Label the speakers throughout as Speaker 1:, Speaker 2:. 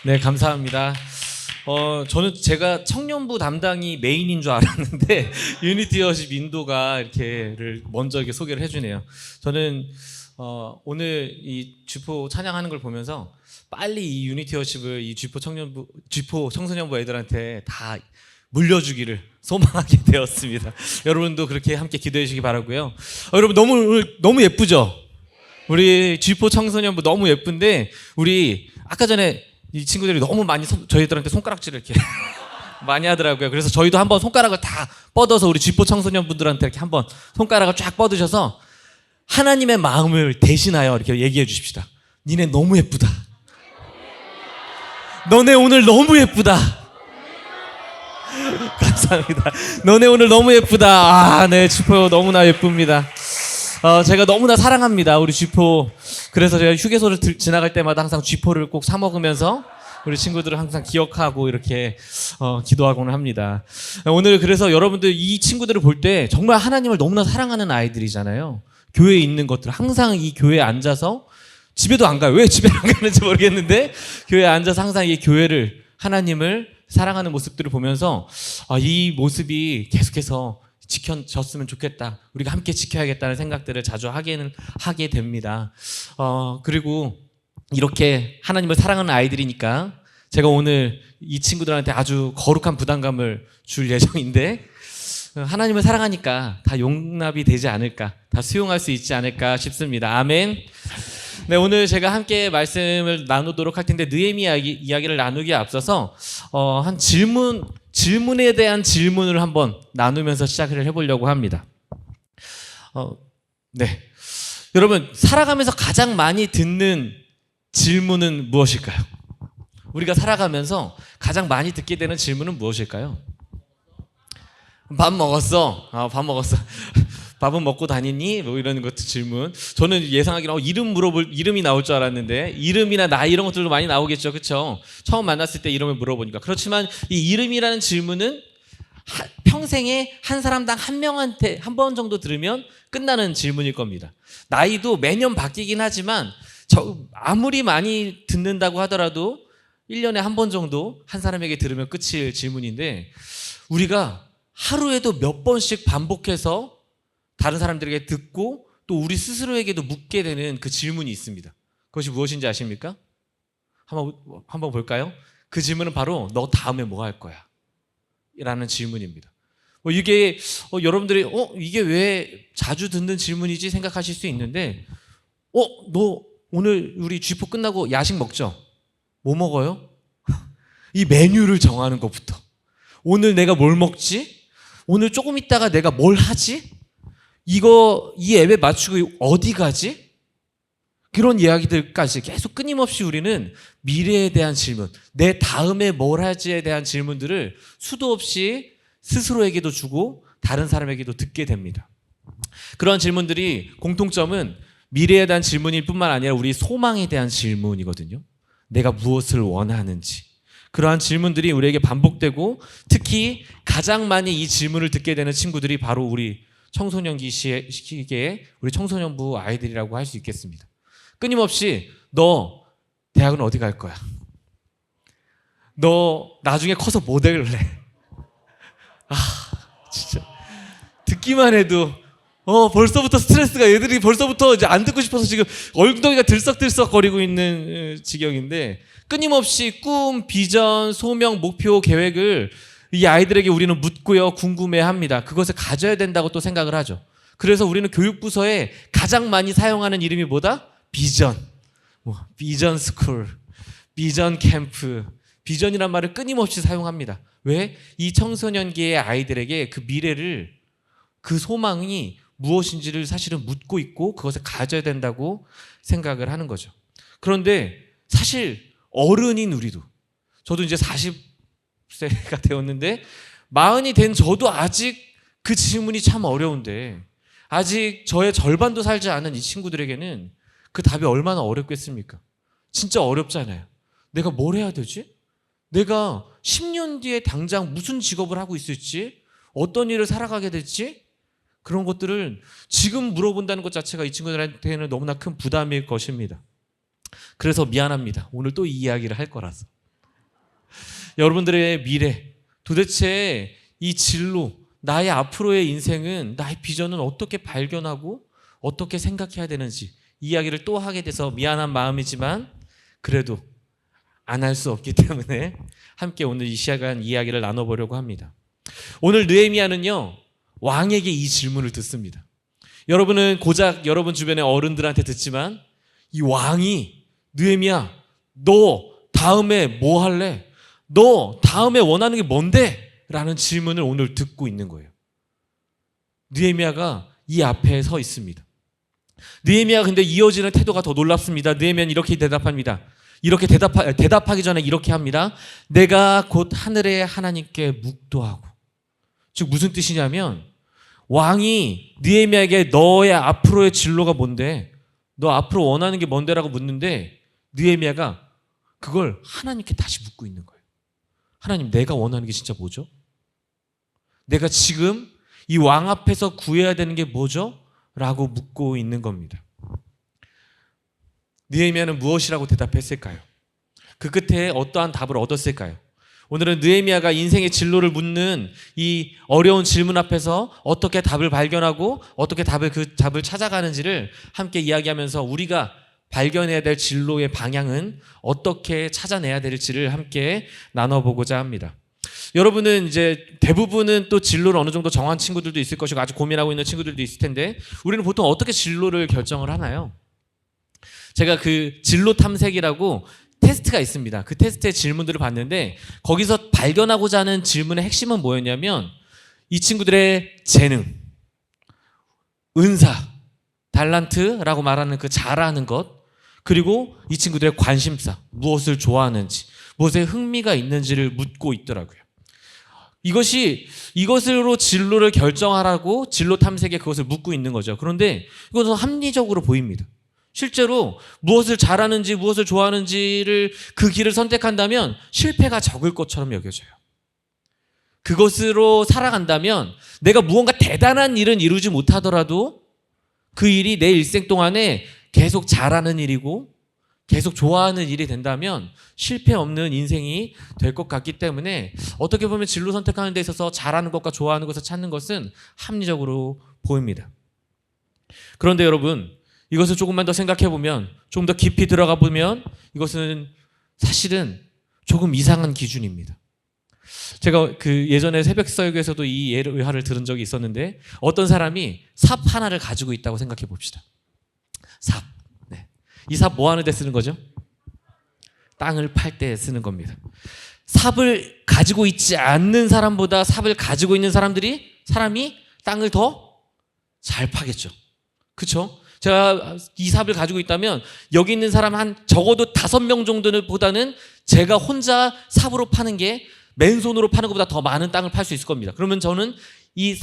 Speaker 1: 네, 감사합니다. 저는 제가 청년부 담당이 메인인 줄 알았는데 유니티어십 인도가 이렇게를 먼저 이렇게 소개를 해주네요. 저는 오늘 이 쥐포 찬양하는 걸 보면서 빨리 이 유니티어십을 이 쥐포 청소년부 애들한테 다 물려주기를 소망하게 되었습니다. 여러분도 그렇게 함께 기도해 주시기 바라고요. 여러분 너무 예쁘죠? 우리 쥐포 청소년부 너무 예쁜데 우리 아까 전에 이 친구들이 너무 많이 저희들한테 손가락질을 이렇게 많이 하더라고요. 그래서 저희도 한번 손가락을 다 뻗어서 우리 쥐포 청소년분들한테 이렇게 한번 손가락을 쫙 뻗으셔서 하나님의 마음을 대신하여 이렇게 얘기해 주십시다. 니네 너무 예쁘다. 너네 오늘 너무 예쁘다. 감사합니다. 너네 오늘 너무 예쁘다. 네, 쥐포 너무나 예쁩니다. 제가 너무나 사랑합니다. 우리 쥐포. 그래서 제가 휴게소를 지나갈 때마다 항상 쥐포를 꼭 사 먹으면서 우리 친구들을 항상 기억하고 이렇게 기도하곤 합니다. 오늘 그래서 여러분들 이 친구들을 볼 때 정말 하나님을 너무나 사랑하는 아이들이잖아요. 교회에 있는 것들 항상 이 교회에 앉아서 집에도 안 가요. 왜 집에 안 가는지 모르겠는데 교회에 앉아서 항상 이 교회를 하나님을 사랑하는 모습들을 보면서 이 모습이 계속해서 지켜졌으면 좋겠다. 우리가 함께 지켜야겠다는 생각들을 자주 하게 됩니다. 그리고 이렇게 하나님을 사랑하는 아이들이니까 제가 오늘 이 친구들한테 아주 거룩한 부담감을 줄 예정인데 하나님을 사랑하니까 다 용납이 되지 않을까, 다 수용할 수 있지 않을까 싶습니다. 아멘. 네, 오늘 제가 함께 말씀을 나누도록 할 텐데 느헤미야 이야기를 나누기에 앞서서 한 질문에 대한 질문을 한번 나누면서 시작을 해보려고 합니다. 네, 여러분 살아가면서 가장 많이 듣는 질문은 무엇일까요? 우리가 살아가면서 가장 많이 듣게 되는 질문은 무엇일까요? 밥 먹었어? 밥 먹었어. 밥은 먹고 다니니? 뭐 이런 것 질문. 저는 예상하기로 이름이 나올 줄 알았는데 이름이나 나이 이런 것들도 많이 나오겠죠, 그렇죠? 처음 만났을 때 이름을 물어보니까. 그렇지만 이 이름이라는 질문은 평생에 한 사람당 한 명한테 한 번 정도 들으면 끝나는 질문일 겁니다. 나이도 매년 바뀌긴 하지만 아무리 많이 듣는다고 하더라도 1년에 한 번 정도 한 사람에게 들으면 끝일 질문인데 우리가 하루에도 몇 번씩 반복해서 다른 사람들에게 듣고 또 우리 스스로에게도 묻게 되는 그 질문이 있습니다. 그것이 무엇인지 아십니까? 한번 볼까요? 그 질문은 바로 너 다음에 뭐 할 거야? 라는 질문입니다. 이게 여러분들이 이게 왜 자주 듣는 질문이지 생각하실 수 있는데 너 오늘 우리 쥐포 끝나고 야식 먹죠? 뭐 먹어요? 이 메뉴를 정하는 것부터 오늘 내가 뭘 먹지? 오늘 조금 있다가 내가 뭘 하지? 이 앱에 맞추고 어디 가지? 그런 이야기들까지 계속 끊임없이 우리는 미래에 대한 질문, 내 다음에 뭘 할지에 대한 질문들을 수도 없이 스스로에게도 주고 다른 사람에게도 듣게 됩니다. 그런 질문들이 공통점은 미래에 대한 질문일 뿐만 아니라 우리 소망에 대한 질문이거든요. 내가 무엇을 원하는지. 그러한 질문들이 우리에게 반복되고 특히 가장 많이 이 질문을 듣게 되는 친구들이 바로 우리 청소년기 시기에 우리 청소년부 아이들이라고 할 수 있겠습니다. 끊임없이 너 대학은 어디 갈 거야? 너 나중에 커서 뭐 될래? 진짜 듣기만 해도 벌써부터 스트레스가 애들이 벌써부터 이제 안 듣고 싶어서 지금 엉덩이가 들썩들썩 거리고 있는 지경인데 끊임없이 꿈, 비전, 소명, 목표, 계획을 이 아이들에게 우리는 묻고요, 궁금해합니다. 그것을 가져야 된다고 또 생각을 하죠. 그래서 우리는 교육부서에 가장 많이 사용하는 이름이 뭐다? 비전, 비전 스쿨, 비전 캠프, 비전이란 말을 끊임없이 사용합니다. 왜? 이 청소년기의 아이들에게 그 미래를, 그 소망이 무엇인지를 사실은 묻고 있고 그것을 가져야 된다고 생각을 하는 거죠. 그런데 사실 어른인 우리도, 저도 이제 40세가 되었는데 40이 된 저도 아직 그 질문이 참 어려운데 아직 저의 절반도 살지 않은 이 친구들에게는 그 답이 얼마나 어렵겠습니까? 진짜 어렵잖아요. 내가 뭘 해야 되지? 내가 10년 뒤에 당장 무슨 직업을 하고 있을지, 어떤 일을 살아가게 될지, 그런 것들을 지금 물어본다는 것 자체가 이 친구들한테는 너무나 큰 부담일 것입니다. 그래서 미안합니다. 오늘 또 이 이야기를 할 거라서. 여러분들의 미래, 도대체 이 진로, 나의 앞으로의 인생은, 나의 비전은 어떻게 발견하고 어떻게 생각해야 되는지 이야기를 또 하게 돼서 미안한 마음이지만 그래도 안 할 수 없기 때문에 함께 오늘 이 시간 이야기를 나눠보려고 합니다. 오늘 느헤미야는요, 왕에게 이 질문을 듣습니다. 여러분은 고작 여러분 주변의 어른들한테 듣지만 이 왕이 느헤미야, 너 다음에 뭐 할래? 너 다음에 원하는 게 뭔데? 라는 질문을 오늘 듣고 있는 거예요. 느헤미야가 이 앞에 서 있습니다. 느헤미야가 근데 이어지는 태도가 더 놀랍습니다. 느헤미야는 이렇게 대답합니다. 이렇게 대답하기 전에 이렇게 합니다. 내가 곧 하늘의 하나님께 묵도하고. 즉 무슨 뜻이냐면 왕이 느헤미야에게 너의 앞으로의 진로가 뭔데? 너 앞으로 원하는 게 뭔데라고 묻는데 느헤미야가 그걸 하나님께 다시 묻고 있는 거예요. 하나님, 내가 원하는 게 진짜 뭐죠? 내가 지금 이 왕 앞에서 구해야 되는 게 뭐죠? 라고 묻고 있는 겁니다. 느헤미야는 무엇이라고 대답했을까요? 그 끝에 어떠한 답을 얻었을까요? 오늘은 느헤미야가 인생의 진로를 묻는 이 어려운 질문 앞에서 어떻게 답을 발견하고 어떻게 그 답을 찾아가는지를 함께 이야기하면서 우리가 발견해야 될 진로의 방향은 어떻게 찾아내야 될지를 함께 나눠보고자 합니다. 여러분은 이제 대부분은 또 진로를 어느 정도 정한 친구들도 있을 것이고 아주 고민하고 있는 친구들도 있을 텐데 우리는 보통 어떻게 진로를 결정을 하나요? 제가 그 진로 탐색이라고 테스트가 있습니다. 그 테스트의 질문들을 봤는데 거기서 발견하고자 하는 질문의 핵심은 뭐였냐면 이 친구들의 재능, 은사, 달란트라고 말하는 그 잘하는 것, 그리고 이 친구들의 관심사, 무엇을 좋아하는지, 무엇에 흥미가 있는지를 묻고 있더라고요. 이것으로 진로를 결정하라고 진로 탐색에 그것을 묻고 있는 거죠. 그런데 이것은 합리적으로 보입니다. 실제로 무엇을 잘하는지 무엇을 좋아하는지를 그 길을 선택한다면 실패가 적을 것처럼 여겨져요. 그것으로 살아간다면 내가 무언가 대단한 일은 이루지 못하더라도 그 일이 내 일생 동안에 계속 잘하는 일이고 계속 좋아하는 일이 된다면 실패 없는 인생이 될 것 같기 때문에 어떻게 보면 진로 선택하는 데 있어서 잘하는 것과 좋아하는 것을 찾는 것은 합리적으로 보입니다. 그런데 여러분, 이것을 조금만 더 생각해 보면, 좀 더 깊이 들어가 보면 이것은 사실은 조금 이상한 기준입니다. 제가 그 예전에 새벽 설교에서도 이 예화를 들은 적이 있었는데 어떤 사람이 삽 하나를 가지고 있다고 생각해 봅시다. 삽. 네. 이 삽 뭐 하는 데 쓰는 거죠? 땅을 팔 때 쓰는 겁니다. 삽을 가지고 있지 않는 사람보다 삽을 가지고 있는 사람이 땅을 더 잘 파겠죠. 그렇죠? 제가 이 삽을 가지고 있다면 여기 있는 사람 한 적어도 5명 정도는 보다는 제가 혼자 삽으로 파는 게 맨손으로 파는 것보다 더 많은 땅을 팔 수 있을 겁니다. 그러면 저는 이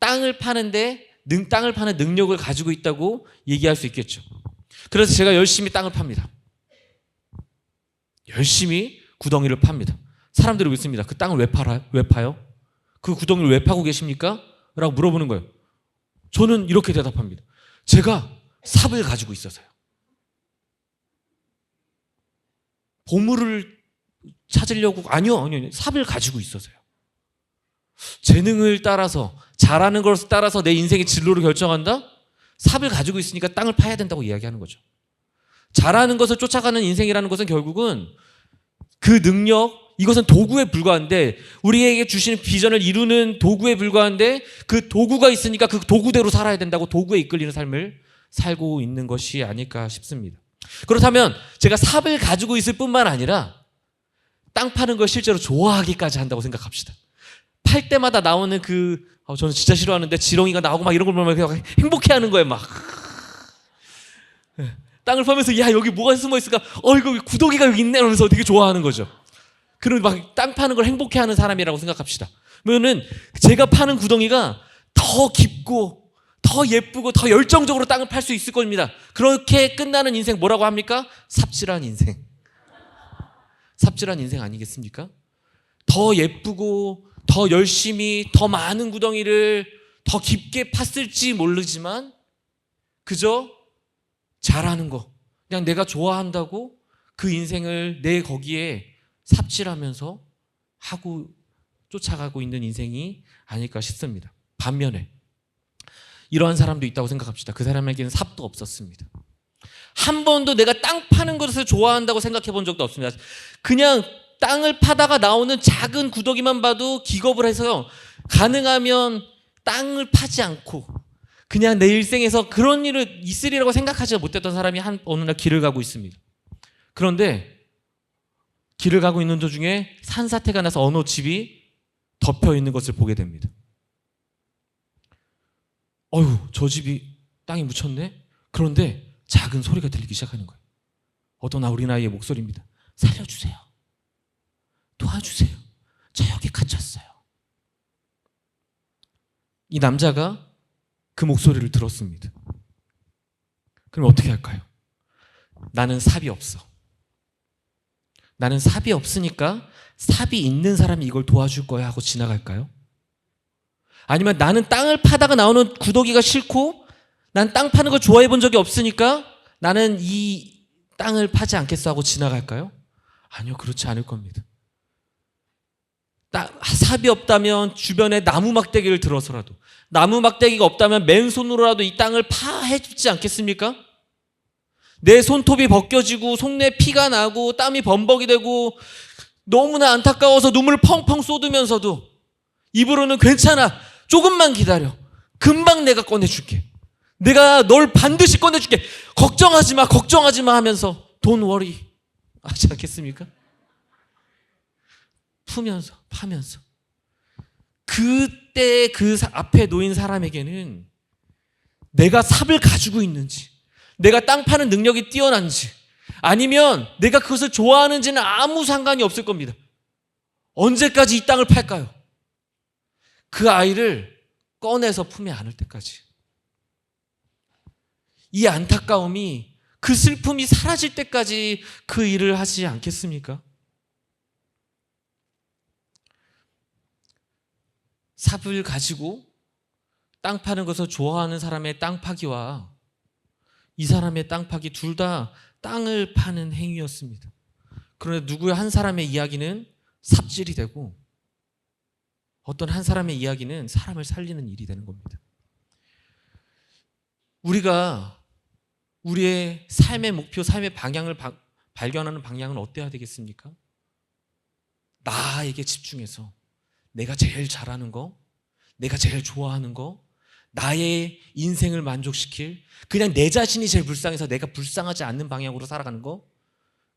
Speaker 1: 땅을 파는데 땅을 파는 능력을 가지고 있다고 얘기할 수 있겠죠. 그래서 제가 열심히 땅을 팝니다. 열심히 구덩이를 팝니다. 사람들이 묻습니다. 그 땅을 왜 파요? 그 구덩이를 왜 파고 계십니까? 라고 물어보는 거예요. 저는 이렇게 대답합니다. 제가 삽을 가지고 있어서요. 보물을 찾으려고 아니요. 삽을 가지고 있어서요. 재능을 따라서 잘하는 것을 따라서 내 인생의 진로를 결정한다? 삽을 가지고 있으니까 땅을 파야 된다고 이야기하는 거죠. 잘하는 것을 쫓아가는 인생이라는 것은 결국은 그 능력, 이것은 도구에 불과한데 우리에게 주시는 비전을 이루는 도구에 불과한데 그 도구가 있으니까 그 도구대로 살아야 된다고 도구에 이끌리는 삶을 살고 있는 것이 아닐까 싶습니다. 그렇다면 제가 삽을 가지고 있을 뿐만 아니라 땅 파는 걸 실제로 좋아하기까지 한다고 생각합시다. 팔 때마다 나오는 저는 진짜 싫어하는데 지렁이가 나오고 막 이런 걸 보면 그냥 행복해하는 거예요. 막 땅을 파면서 야 여기 뭐가 숨어 있을까? 이거 구더기가 여기 있네 하면서 되게 좋아하는 거죠. 그럼 막 땅 파는 걸 행복해하는 사람이라고 생각합시다. 그러면은 제가 파는 구덩이가 더 깊고 더 예쁘고 더 열정적으로 땅을 팔 수 있을 겁니다. 그렇게 끝나는 인생 뭐라고 합니까? 삽질한 인생. 삽질한 인생 아니겠습니까? 더 예쁘고 더 열심히 더 많은 구덩이를 더 깊게 팠을지 모르지만 그저 잘하는 거, 그냥 내가 좋아한다고 그 인생을 내 거기에 삽질하면서 하고 쫓아가고 있는 인생이 아닐까 싶습니다. 반면에 이러한 사람도 있다고 생각합시다. 그 사람에게는 삽도 없었습니다. 한 번도 내가 땅 파는 것을 좋아한다고 생각해 본 적도 없습니다. 그냥 땅을 파다가 나오는 작은 구더기만 봐도 기겁을 해서요, 가능하면 땅을 파지 않고 그냥 내 일생에서 그런 일을 있으리라고 생각하지 못했던 사람이 어느 날 길을 가고 있습니다. 그런데 길을 가고 있는 도중에 산사태가 나서 어느 집이 덮여 있는 것을 보게 됩니다. 어휴, 저 집이 땅에 묻혔네? 그런데 작은 소리가 들리기 시작하는 거예요. 어떤 어린아이의 목소리입니다. 살려주세요. 도와주세요. 저 여기 갇혔어요. 이 남자가 그 목소리를 들었습니다. 그럼 어떻게 할까요? 나는 삽이 없어. 나는 삽이 없으니까 삽이 있는 사람이 이걸 도와줄 거야 하고 지나갈까요? 아니면 나는 땅을 파다가 나오는 구더기가 싫고 난 땅 파는 걸 좋아해 본 적이 없으니까 나는 이 땅을 파지 않겠어 하고 지나갈까요? 아니요, 그렇지 않을 겁니다. 삽이 없다면 주변에 나무 막대기를 들어서라도, 나무 막대기가 없다면 맨손으로라도 이 땅을 파해 주지 않겠습니까? 내 손톱이 벗겨지고 속내 피가 나고 땀이 범벅이 되고 너무나 안타까워서 눈물을 펑펑 쏟으면서도 입으로는 괜찮아, 조금만 기다려, 금방 내가 꺼내줄게, 내가 널 반드시 꺼내줄게, 걱정하지 마 하면서 Don't worry 하지 않겠습니까? 파면서 그때 그 앞에 놓인 사람에게는 내가 삽을 가지고 있는지, 내가 땅 파는 능력이 뛰어난지, 아니면 내가 그것을 좋아하는지는 아무 상관이 없을 겁니다. 언제까지 이 땅을 팔까요? 그 아이를 꺼내서 품에 안을 때까지. 이 안타까움이, 그 슬픔이 사라질 때까지 그 일을 하지 않겠습니까? 삽을 가지고 땅 파는 것을 좋아하는 사람의 땅 파기와 이 사람의 땅 파기 둘 다 땅을 파는 행위였습니다. 그런데 누구의 한 사람의 이야기는 삽질이 되고 어떤 한 사람의 이야기는 사람을 살리는 일이 되는 겁니다. 우리가 우리의 삶의 목표, 삶의 방향을 발견하는 방향은 어때야 되겠습니까? 나에게 집중해서 내가 제일 잘하는 거, 내가 제일 좋아하는 거, 나의 인생을 만족시킬, 그냥 내 자신이 제일 불쌍해서 내가 불쌍하지 않는 방향으로 살아가는 거,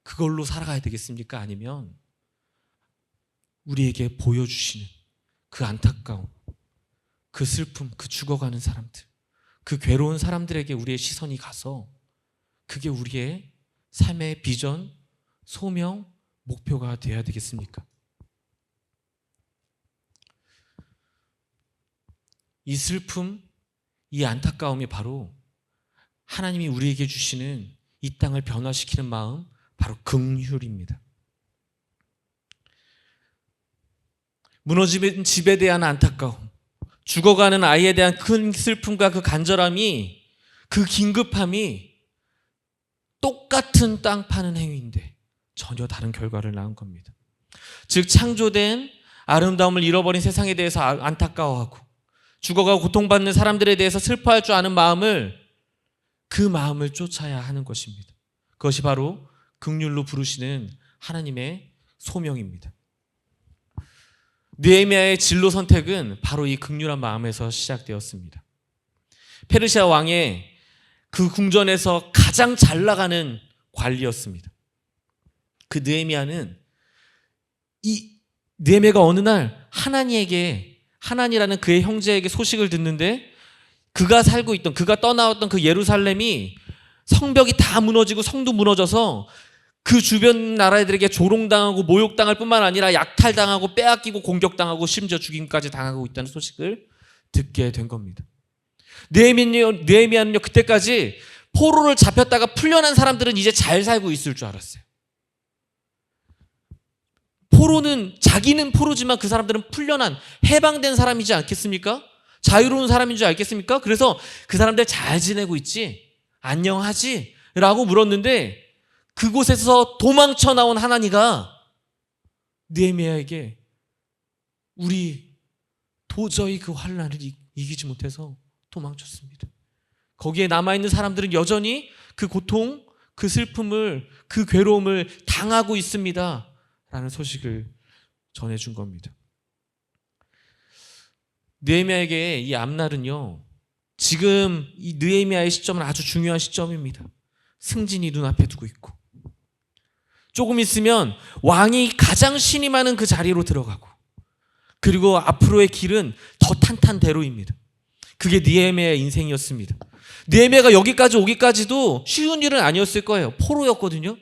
Speaker 1: 그걸로 살아가야 되겠습니까? 아니면 우리에게 보여주시는 그 안타까움, 그 슬픔, 그 죽어가는 사람들, 그 괴로운 사람들에게 우리의 시선이 가서 그게 우리의 삶의 비전, 소명, 목표가 되어야 되겠습니까? 이 슬픔, 이 안타까움이 바로 하나님이 우리에게 주시는 이 땅을 변화시키는 마음, 바로 긍휼입니다. 무너진 집에 대한 안타까움, 죽어가는 아이에 대한 큰 슬픔과 그 간절함이, 그 긴급함이 똑같은 땅 파는 행위인데 전혀 다른 결과를 낳은 겁니다. 즉 창조된 아름다움을 잃어버린 세상에 대해서 안타까워하고 죽어가고 고통받는 사람들에 대해서 슬퍼할 줄 아는 마음을, 그 마음을 쫓아야 하는 것입니다. 그것이 바로 긍휼로 부르시는 하나님의 소명입니다. 느헤미야의 진로 선택은 바로 이 긍휼한 마음에서 시작되었습니다. 페르시아 왕의 그 궁전에서 가장 잘 나가는 관리였습니다. 그 느헤미야는, 이 느헤미야가 어느 날 하나니라는 그의 형제에게 소식을 듣는데, 그가 떠나왔던 그 예루살렘이 성벽이 다 무너지고 성도 무너져서 그 주변 나라들에게 조롱당하고 모욕당할 뿐만 아니라 약탈당하고 빼앗기고 공격당하고 심지어 죽임까지 당하고 있다는 소식을 듣게 된 겁니다. 느헤미야는요, 그때까지 포로를 잡혔다가 풀려난 사람들은 이제 잘 살고 있을 줄 알았어요. 자기는 포로지만 그 사람들은 풀려난, 해방된 사람이지 않겠습니까? 자유로운 사람인 줄 알겠습니까? 그래서 그 사람들 잘 지내고 있지? 안녕하지? 라고 물었는데, 그곳에서 도망쳐 나온 하나니가 느헤미야에게 우리 도저히 그 환난을 이기지 못해서 도망쳤습니다. 거기에 남아있는 사람들은 여전히 그 고통, 그 슬픔을, 그 괴로움을 당하고 있습니다 라는 소식을 전해준 겁니다. 느헤미야에게 이 앞날은요, 지금 이 느헤미야의 시점은 아주 중요한 시점입니다. 승진이 눈앞에 두고 있고, 조금 있으면 왕이 가장 신이 많은 그 자리로 들어가고, 그리고 앞으로의 길은 더 탄탄대로입니다. 그게 느헤미야의 인생이었습니다. 느헤미야가 여기까지 오기까지도 쉬운 일은 아니었을 거예요. 포로였거든요.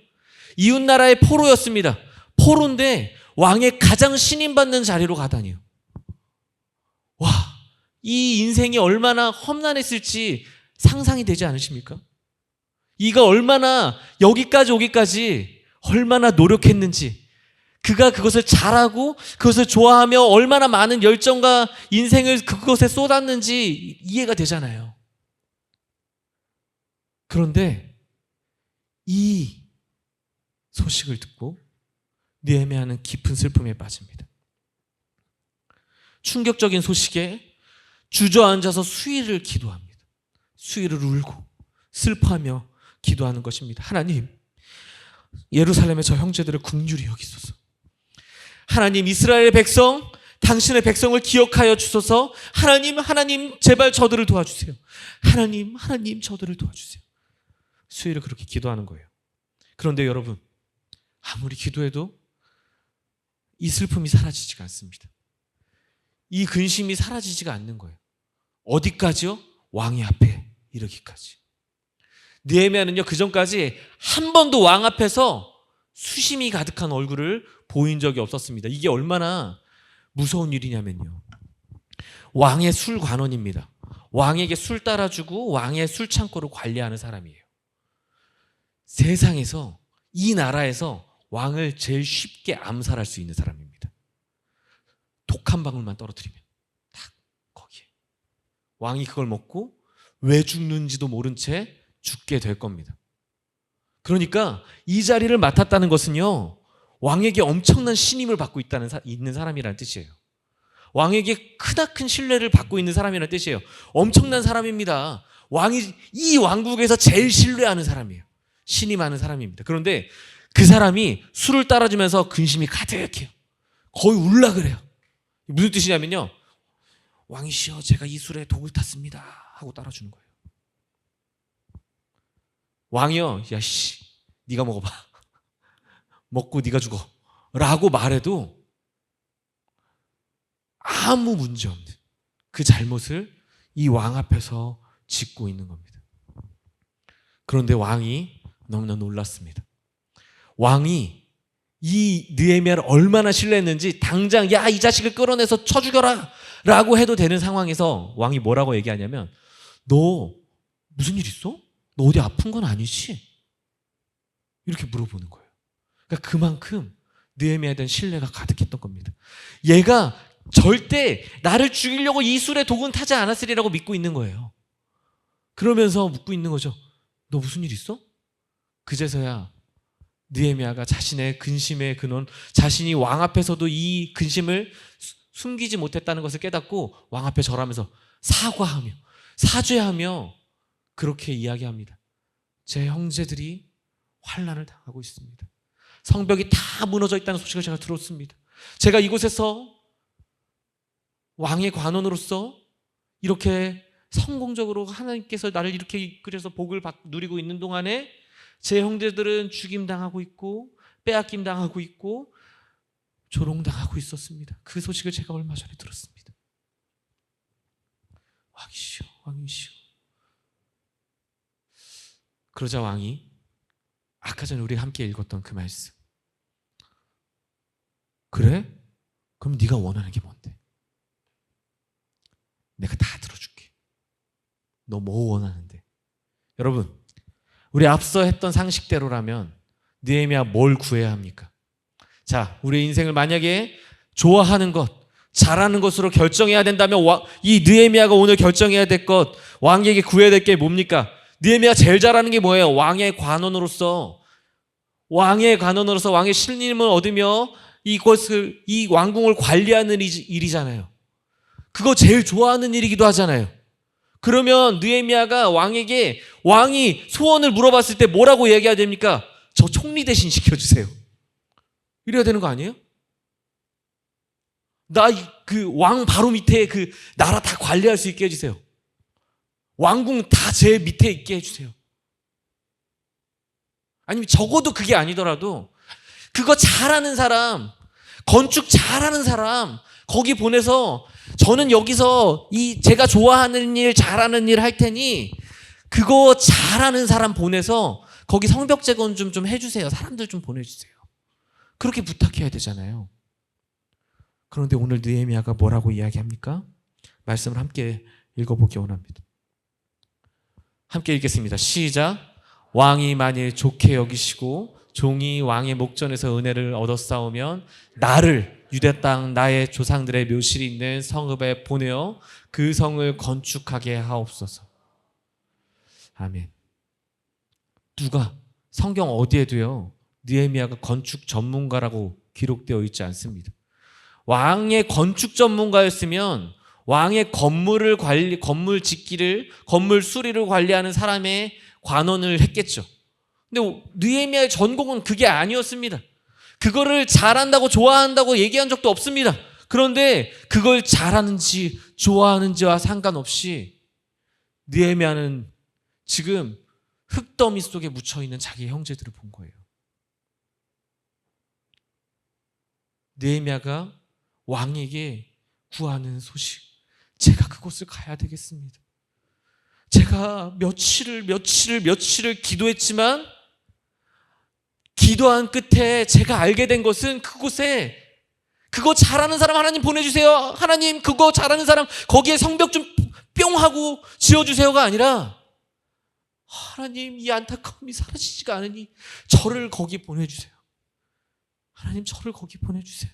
Speaker 1: 이웃나라의 포로였습니다. 포로인데 왕의 가장 신임받는 자리로 가다니요. 와, 이 인생이 얼마나 험난했을지 상상이 되지 않으십니까? 이가 얼마나 여기까지 오기까지 얼마나 노력했는지, 그가 그것을 잘하고 그것을 좋아하며 얼마나 많은 열정과 인생을 그것에 쏟았는지 이해가 되잖아요. 그런데 이 소식을 듣고 느헤미야는 깊은 슬픔에 빠집니다. 충격적인 소식에 주저앉아서 수일을 기도합니다. 수일을 울고 슬퍼하며 기도하는 것입니다. 하나님, 예루살렘의 저 형제들을 긍휼히 여기소서. 하나님, 이스라엘의 백성, 당신의 백성을 기억하여 주소서. 하나님 제발 저들을 도와주세요. 하나님 저들을 도와주세요. 수일을 그렇게 기도하는 거예요. 그런데 여러분, 아무리 기도해도 이 슬픔이 사라지지가 않습니다. 이 근심이 사라지지가 않는 거예요. 어디까지요? 왕의 앞에 이르기까지. 느헤미야는요, 그 전까지 한 번도 왕 앞에서 수심이 가득한 얼굴을 보인 적이 없었습니다. 이게 얼마나 무서운 일이냐면요, 왕의 술 관원입니다. 왕에게 술 따라주고 왕의 술 창고를 관리하는 사람이에요. 세상에서, 이 나라에서 왕을 제일 쉽게 암살할 수 있는 사람입니다. 독 한 방울만 떨어뜨리면 딱 거기에 왕이 그걸 먹고 왜 죽는지도 모른 채 죽게 될 겁니다. 그러니까 이 자리를 맡았다는 것은요, 왕에게 엄청난 신임을 받고 있는 사람이라는 뜻이에요. 왕에게 크나큰 신뢰를 받고 있는 사람이라는 뜻이에요. 엄청난 사람입니다. 왕이 이 왕국에서 제일 신뢰하는 사람이에요. 신임하는 사람입니다. 그런데 그 사람이 술을 따라주면서 근심이 가득해요. 거의 울라 그래요. 무슨 뜻이냐면요, 왕이시여, 제가 이 술에 독을 탔습니다 하고 따라주는 거예요. 왕이요, 야씨, 네가 먹어봐, 먹고 네가 죽어 라고 말해도 아무 문제 없는 그 잘못을 이 왕 앞에서 짓고 있는 겁니다. 그런데 왕이 너무나 놀랐습니다. 왕이 이 느헤미야를 얼마나 신뢰했는지 당장 야, 이 자식을 끌어내서 쳐 죽여라 라고 해도 되는 상황에서 왕이 뭐라고 얘기하냐면, 너 무슨 일 있어? 너 어디 아픈 건 아니지? 이렇게 물어보는 거예요. 그러니까 그만큼 느헤미야에 대한 신뢰가 가득했던 겁니다. 얘가 절대 나를 죽이려고 이 술에 독은 타지 않았으리라고 믿고 있는 거예요. 그러면서 묻고 있는 거죠. 너 무슨 일 있어? 그제서야 느헤미야가 자신의 근심의 근원, 자신이 왕 앞에서도 이 근심을 숨기지 못했다는 것을 깨닫고 왕 앞에 절하면서 사과하며 사죄하며 그렇게 이야기합니다. 제 형제들이 환난을 당하고 있습니다. 성벽이 다 무너져 있다는 소식을 제가 들었습니다. 제가 이곳에서 왕의 관원으로서 이렇게 성공적으로 하나님께서 나를 이렇게 이끌어서 복을 누리고 있는 동안에 제 형제들은 죽임당하고 있고 빼앗김당하고 있고 조롱당하고 있었습니다. 그 소식을 제가 얼마 전에 들었습니다. 왕이시여, 왕이시여. 그러자 왕이 아까 전에 우리가 함께 읽었던 그 말씀, 그래? 그럼 네가 원하는 게 뭔데? 내가 다 들어줄게. 너 뭐 원하는데? 여러분, 우리 앞서 했던 상식대로라면 느헤미야 뭘 구해야 합니까? 자, 우리의 인생을 만약에 좋아하는 것, 잘하는 것으로 결정해야 된다면 이 느헤미야가 오늘 결정해야 될 것, 왕에게 구해야 될 게 뭡니까? 느헤미야가 제일 잘하는 게 뭐예요? 왕의 관원으로서 왕의 신임을 얻으며 이 왕궁을 관리하는 일이잖아요. 그거 제일 좋아하는 일이기도 하잖아요. 그러면 느헤미야가 왕에게 왕이 소원을 물어봤을 때 뭐라고 얘기해야 됩니까? 저 총리 대신 시켜주세요. 이래야 되는 거 아니에요? 나 그 왕 바로 밑에 그 나라 다 관리할 수 있게 해주세요. 왕궁 다 제 밑에 있게 해주세요. 아니면 적어도 그게 아니더라도 그거 잘하는 사람, 건축 잘하는 사람 거기 보내서 저는 여기서 제가 좋아하는 일, 잘하는 일 할 테니 그거 잘하는 사람 보내서 거기 성벽 재건 좀 해주세요. 사람들 좀 보내주세요. 그렇게 부탁해야 되잖아요. 그런데 오늘 느헤미야가 뭐라고 이야기합니까? 말씀을 함께 읽어보기 원합니다. 함께 읽겠습니다. 시작. 왕이 만일 좋게 여기시고 종이 왕의 목전에서 은혜를 얻었사오면 나를 유대 땅 나의 조상들의 묘실이 있는 성읍에 보내어 그 성을 건축하게 하옵소서. 아멘. 누가 성경 어디에도요 느헤미야가 건축 전문가라고 기록되어 있지 않습니다. 왕의 건축 전문가였으면 왕의 건물 짓기를, 건물 수리를 관리하는 사람의 관원을 했겠죠. 근데 느헤미야의 전공은 그게 아니었습니다. 그거를 잘한다고 좋아한다고 얘기한 적도 없습니다. 그런데 그걸 잘하는지 좋아하는지와 상관없이 느헤미야는 지금 흙더미 속에 묻혀있는 자기의 형제들을 본 거예요. 느헤미야가 왕에게 구하는 소식, 제가 그곳을 가야 되겠습니다. 제가 며칠을 기도했지만 기도한 끝에 제가 알게 된 것은 그곳에 그거 잘하는 사람 하나님 보내주세요. 하나님 그거 잘하는 사람 거기에 성벽 좀 뿅 하고 지어주세요가 아니라 하나님 이 안타까움이 사라지지가 않으니 저를 거기 보내주세요. 하나님 저를 거기 보내주세요.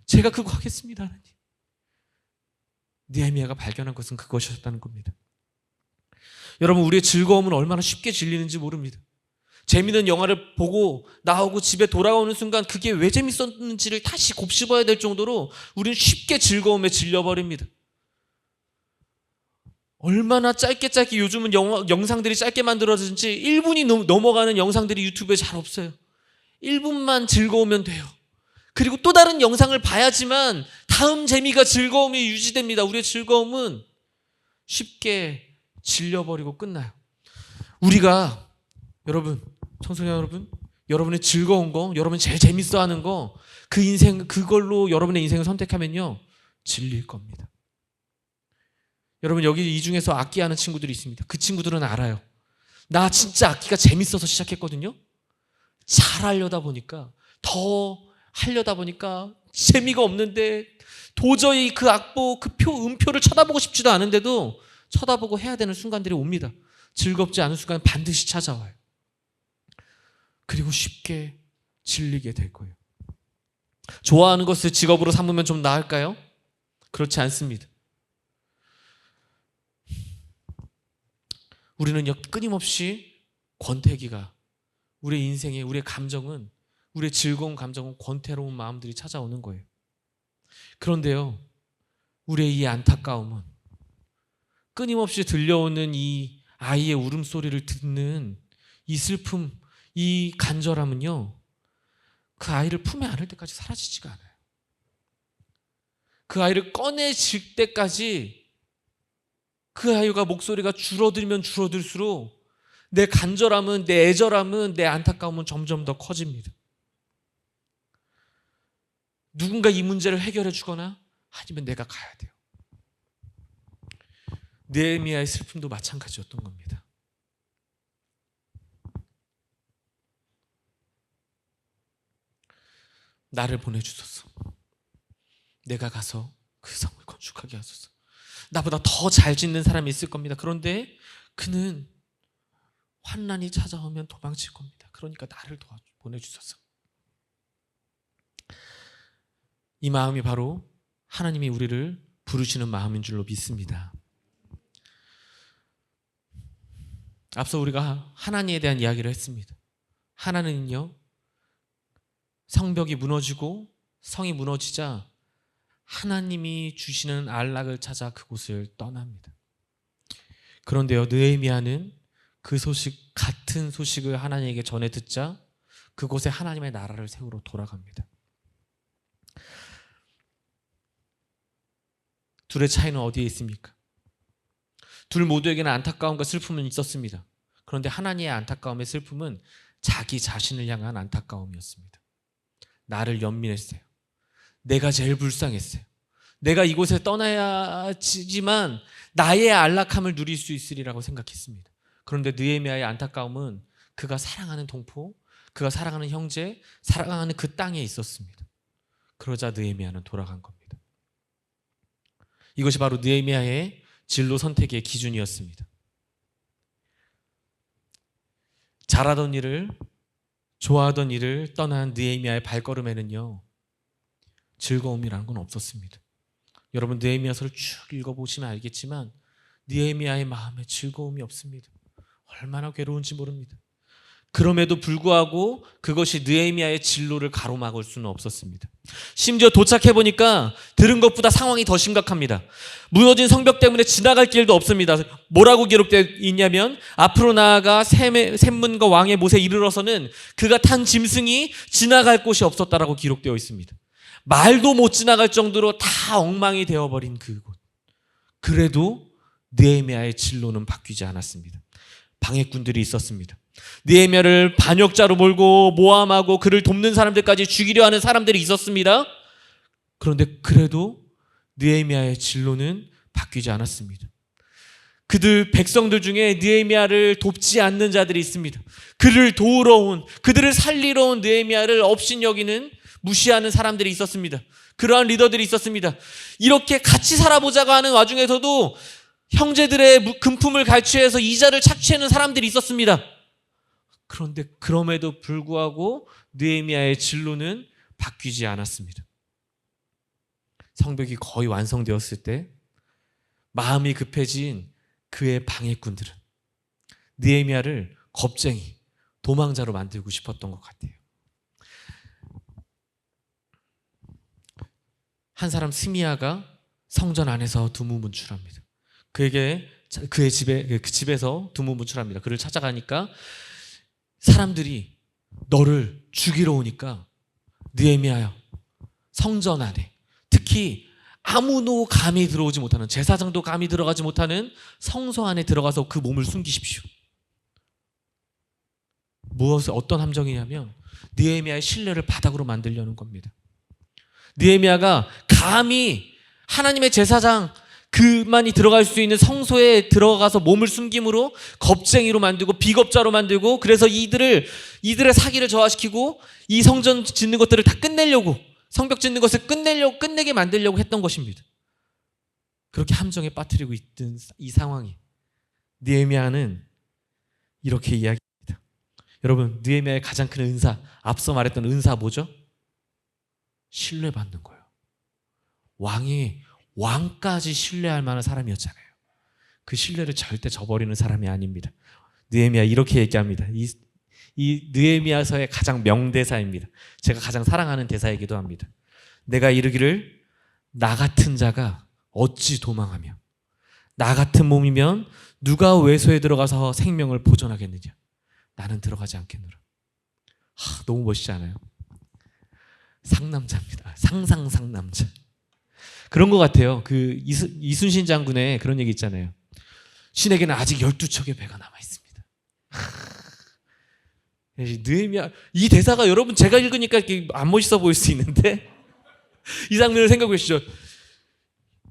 Speaker 1: 제가 그거 하겠습니다. 하나님. 느헤미야가 발견한 것은 그것이었다는 겁니다. 여러분 우리의 즐거움은 얼마나 쉽게 질리는지 모릅니다. 재미있는 영화를 보고 나오고 집에 돌아오는 순간 그게 왜 재밌었는지를 다시 곱씹어야 될 정도로 우리는 쉽게 즐거움에 질려버립니다. 얼마나 짧게 요즘은 영상들이 짧게 만들어지는지 1분이 넘어가는 영상들이 유튜브에 잘 없어요. 1분만 즐거우면 돼요. 그리고 또 다른 영상을 봐야지만 다음 재미가 즐거움이 유지됩니다. 우리의 즐거움은 쉽게 질려버리고 끝나요. 우리가 여러분, 청소년 여러분, 여러분의 즐거운 거, 여러분이 제일 재밌어하는 거, 그걸로 여러분의 인생을 선택하면요 질릴 겁니다. 여러분 여기 이 중에서 악기 하는 친구들이 있습니다. 그 친구들은 알아요. 나 진짜 악기가 재밌어서 시작했거든요. 잘하려다 보니까 더 하려다 보니까 재미가 없는데 도저히 그 악보, 음표를 쳐다보고 싶지도 않은데도 쳐다보고 해야 되는 순간들이 옵니다. 즐겁지 않은 순간 반드시 찾아와요. 그리고 쉽게 질리게 될 거예요. 좋아하는 것을 직업으로 삼으면 좀 나을까요? 그렇지 않습니다. 우리는 끊임없이 권태기가 우리의 인생에 우리의 감정은 우리의 즐거운 감정은 권태로운 마음들이 찾아오는 거예요. 그런데요 우리의 이 안타까움은 끊임없이 들려오는 이 아이의 울음소리를 듣는 이 슬픔, 이 간절함은요 그 아이를 품에 안을 때까지 사라지지가 않아요. 그 아이를 꺼내질 때까지 그 아이가 목소리가 줄어들면 줄어들수록 내 간절함은, 내 애절함은, 내 안타까움은 점점 더 커집니다. 누군가 이 문제를 해결해 주거나 아니면 내가 가야 돼요. 느헤미야의 슬픔도 마찬가지였던 겁니다. 나를 보내주소서. 내가 가서 그 성을 건축하게 하소서. 나보다 더 잘 짓는 사람이 있을 겁니다. 그런데 그는 환난이 찾아오면 도망칠 겁니다. 그러니까 나를 보내주소서. 이 마음이 바로 하나님이 우리를 부르시는 마음인 줄로 믿습니다. 앞서 우리가 하나님에 대한 이야기를 했습니다. 하나님은요 성벽이 무너지고 성이 무너지자 하나님이 주시는 안락을 찾아 그곳을 떠납니다. 그런데요, 느헤미야는 그 소식, 같은 소식을 하나님에게 전해 듣자 그곳에 하나님의 나라를 세우러 돌아갑니다. 둘의 차이는 어디에 있습니까? 둘 모두에게는 안타까움과 슬픔은 있었습니다. 그런데 하나님의 안타까움의 슬픔은 자기 자신을 향한 안타까움이었습니다. 나를 연민했어요. 내가 제일 불쌍했어요. 내가 이곳에 떠나야지만 나의 안락함을 누릴 수 있으리라고 생각했습니다. 그런데 느헤미야의 안타까움은 그가 사랑하는 동포, 그가 사랑하는 형제, 사랑하는 그 땅에 있었습니다. 그러자 느헤미야는 돌아간 겁니다. 이것이 바로 느헤미야의 진로 선택의 기준이었습니다. 잘하던 일을, 좋아하던 일을 떠난 느헤미야의 발걸음에는요, 즐거움이라는 건 없었습니다. 여러분 느헤미야서를 쭉 읽어보시면 알겠지만 느헤미야의 마음에 즐거움이 없습니다. 얼마나 괴로운지 모릅니다. 그럼에도 불구하고 그것이 느헤미야의 진로를 가로막을 수는 없었습니다. 심지어 도착해보니까 들은 것보다 상황이 더 심각합니다. 무너진 성벽 때문에 지나갈 길도 없습니다. 뭐라고 기록되어 있냐면 앞으로 나아가 샘문과 왕의 못에 이르러서는 그가 탄 짐승이 지나갈 곳이 없었다라고 기록되어 있습니다. 말도 못 지나갈 정도로 다 엉망이 되어버린 그곳. 그래도 느헤미야의 진로는 바뀌지 않았습니다. 방해꾼들이 있었습니다. 느헤미야를 반역자로 몰고 모함하고 그를 돕는 사람들까지 죽이려 하는 사람들이 있었습니다. 그런데 그래도 느헤미야의 진로는 바뀌지 않았습니다. 그들 백성들 중에 느헤미야를 돕지 않는 자들이 있습니다. 그를 도우러 온, 그들을 살리러 온 느헤미야를 업신여기는, 무시하는 사람들이 있었습니다. 그러한 리더들이 있었습니다. 이렇게 같이 살아보자고 하는 와중에서도 형제들의 금품을 갈취해서 이자를 착취하는 사람들이 있었습니다. 그런데 그럼에도 불구하고 느헤미야의 진로는 바뀌지 않았습니다. 성벽이 거의 완성되었을 때 마음이 급해진 그의 방해꾼들은 느헤미야를 겁쟁이, 도망자로 만들고 싶었던 것 같아요. 한 사람 스미야가 성전 안에서 두무문출합니다. 그의 집에서 두무문출합니다. 그를 찾아가니까 사람들이 너를 죽이러 오니까 느헤미야여, 성전 안에 특히 아무도 감히 들어오지 못하는, 제사장도 감히 들어가지 못하는 성소 안에 들어가서 그 몸을 숨기십시오. 어떤 함정이냐면 느헤미야의 신뢰를 바닥으로 만들려는 겁니다. 느헤미야가 감히 하나님의 제사장 그만이 들어갈 수 있는 성소에 들어가서 몸을 숨김으로 겁쟁이로 만들고 비겁자로 만들고, 그래서 이들의 사기를 저하시키고 이 성전 짓는 것들을 다 끝내려고, 성벽 짓는 것을 끝내게 만들려고 했던 것입니다. 그렇게 함정에 빠뜨리고 있던 이 상황이, 느헤미야는 이렇게 이야기합니다. 여러분, 느헤미야의 가장 큰 은사, 앞서 말했던 은사 뭐죠? 신뢰받는 거예요. 왕까지 신뢰할 만한 사람이었잖아요. 그 신뢰를 절대 저버리는 사람이 아닙니다. 느헤미야 이렇게 얘기합니다. 이 느헤미야서의 가장 명대사입니다. 제가 가장 사랑하는 대사이기도 합니다. 내가 이르기를 나 같은 자가 어찌 도망하며 나 같은 몸이면 누가 외소에 들어가서 생명을 보존하겠느냐. 나는 들어가지 않겠노라. 너무 멋있지 않아요? 상남자입니다. 상남자. 그런 것 같아요. 그 이순신 장군의 그런 얘기 있잖아요. 신에게는 아직 12척의 배가 남아 있습니다. 느헤미야, 이 대사가 여러분 제가 읽으니까 이렇게 안 멋있어 보일 수 있는데 이 장면을 생각해 보시죠.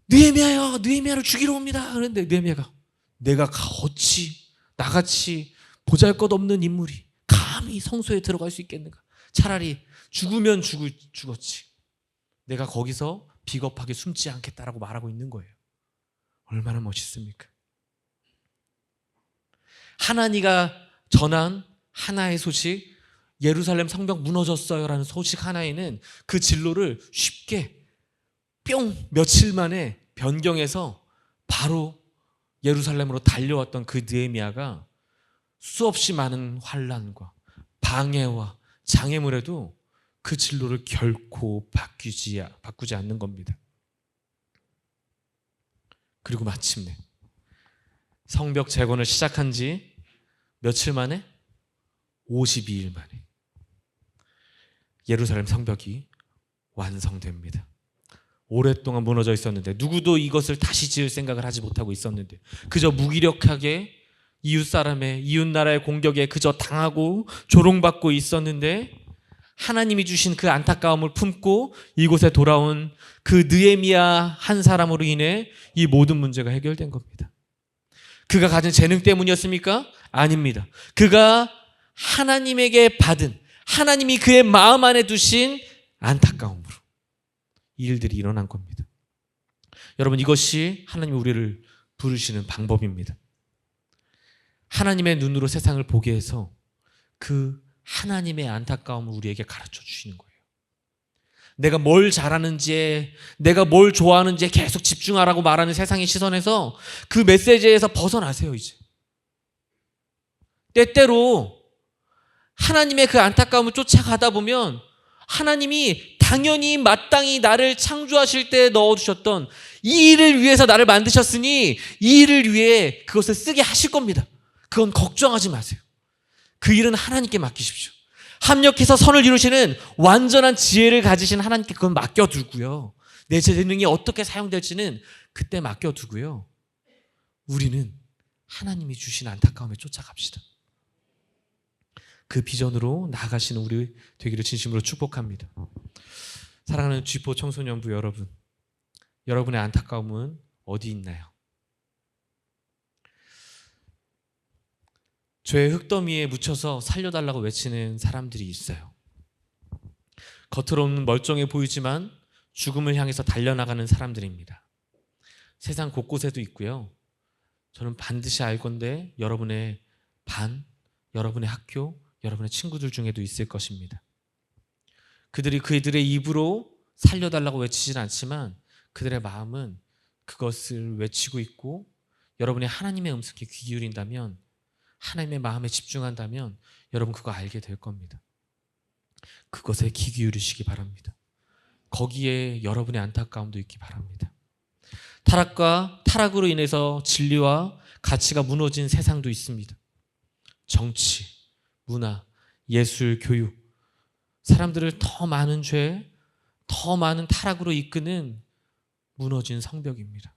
Speaker 1: 느헤미야요, 느헤미야를 죽이러 옵니다. 그런데 느헤미야가 내가 어찌 나같이 보잘것없는 인물이 감히 성소에 들어갈 수 있겠는가? 차라리 죽으면 죽었지. 내가 거기서 비겁하게 숨지 않겠다라고 말하고 있는 거예요. 얼마나 멋있습니까? 하나니가 전한 하나의 소식, 예루살렘 성벽 무너졌어요 라는 소식 하나에는 그 진로를 쉽게 뿅 며칠 만에 변경해서 바로 예루살렘으로 달려왔던 그 느헤미야가 수없이 많은 환난과 방해와 장애물에도 그 진로를 결코 바꾸지 않는 겁니다. 그리고 마침내 성벽 재건을 시작한 지 며칠 만에? 52일 만에 예루살렘 성벽이 완성됩니다. 오랫동안 무너져 있었는데, 누구도 이것을 다시 지을 생각을 하지 못하고 있었는데, 그저 무기력하게 이웃 나라의 공격에 그저 당하고 조롱받고 있었는데, 하나님이 주신 그 안타까움을 품고 이곳에 돌아온 그 느헤미야 한 사람으로 인해 이 모든 문제가 해결된 겁니다. 그가 가진 재능 때문이었습니까? 아닙니다. 그가 하나님에게 받은, 하나님이 그의 마음 안에 두신 안타까움으로 이 일들이 일어난 겁니다. 여러분, 이것이 하나님이 우리를 부르시는 방법입니다. 하나님의 눈으로 세상을 보게 해서 그 하나님의 안타까움을 우리에게 가르쳐 주시는 거예요. 내가 뭘 잘하는지에, 내가 뭘 좋아하는지에 계속 집중하라고 말하는 세상의 시선에서 그 메시지에서 벗어나세요. 이제 때때로 하나님의 그 안타까움을 쫓아가다 보면 하나님이 당연히 마땅히 나를 창조하실 때 넣어주셨던 이 일을 위해서 나를 만드셨으니 이 일을 위해 그것을 쓰게 하실 겁니다. 그건 걱정하지 마세요. 그 일은 하나님께 맡기십시오. 합력해서 선을 이루시는 완전한 지혜를 가지신 하나님께 그건 맡겨두고요. 내 재능이 어떻게 사용될지는 그때 맡겨두고요. 우리는 하나님이 주신 안타까움에 쫓아갑시다. 그 비전으로 나아가시는 우리 되기를 진심으로 축복합니다. 사랑하는 G4 청소년부 여러분, 여러분의 안타까움은 어디 있나요? 죄의 흙더미에 묻혀서 살려달라고 외치는 사람들이 있어요. 겉으로는 멀쩡해 보이지만 죽음을 향해서 달려나가는 사람들입니다. 세상 곳곳에도 있고요. 저는 반드시 알 건데 여러분의 반, 여러분의 학교, 여러분의 친구들 중에도 있을 것입니다. 그들의 입으로 살려달라고 외치진 않지만 그들의 마음은 그것을 외치고 있고, 여러분이 하나님의 음성에 귀 기울인다면, 하나님의 마음에 집중한다면 여러분 그거 알게 될 겁니다. 그것에 귀 기울이시기 바랍니다. 거기에 여러분의 안타까움도 있기 바랍니다. 타락으로 인해서 진리와 가치가 무너진 세상도 있습니다. 정치, 문화, 예술, 교육, 사람들을 더 많은 죄, 더 많은 타락으로 이끄는 무너진 성벽입니다.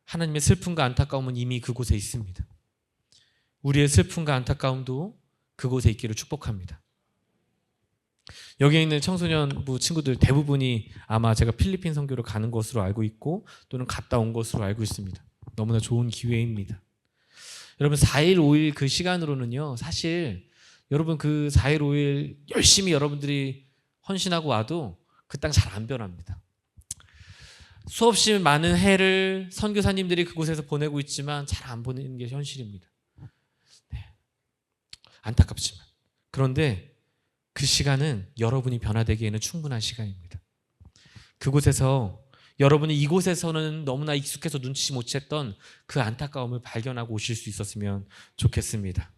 Speaker 1: 하나님의 슬픔과 안타까움은 이미 그곳에 있습니다. 우리의 슬픔과 안타까움도 그곳에 있기를 축복합니다. 여기 있는 청소년부 친구들 대부분이 아마 제가 필리핀 선교를 가는 것으로 알고 있고 또는 갔다 온 것으로 알고 있습니다. 너무나 좋은 기회입니다. 여러분 4일 5일 그 시간으로는요, 사실 여러분 그 4일 5일 열심히 여러분들이 헌신하고 와도 그 땅 잘 안 변합니다. 수없이 많은 해를 선교사님들이 그곳에서 보내고 있지만 잘 안 보내는 게 현실입니다. 네. 안타깝지만. 그런데 그 시간은 여러분이 변화되기에는 충분한 시간입니다. 그곳에서 여러분이 이곳에서는 너무나 익숙해서 눈치 못 챘던 그 안타까움을 발견하고 오실 수 있었으면 좋겠습니다.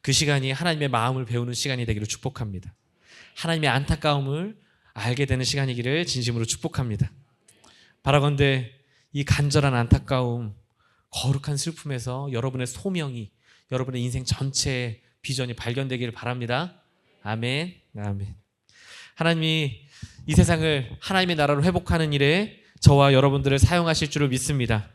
Speaker 1: 그 시간이 하나님의 마음을 배우는 시간이 되기를 축복합니다. 하나님의 안타까움을 알게 되는 시간이기를 진심으로 축복합니다. 바라건대 이 간절한 안타까움, 거룩한 슬픔에서 여러분의 소명이, 여러분의 인생 전체의 비전이 발견되기를 바랍니다. 아멘. 아멘. 하나님이 이 세상을 하나님의 나라로 회복하는 일에 저와 여러분들을 사용하실 줄을 믿습니다.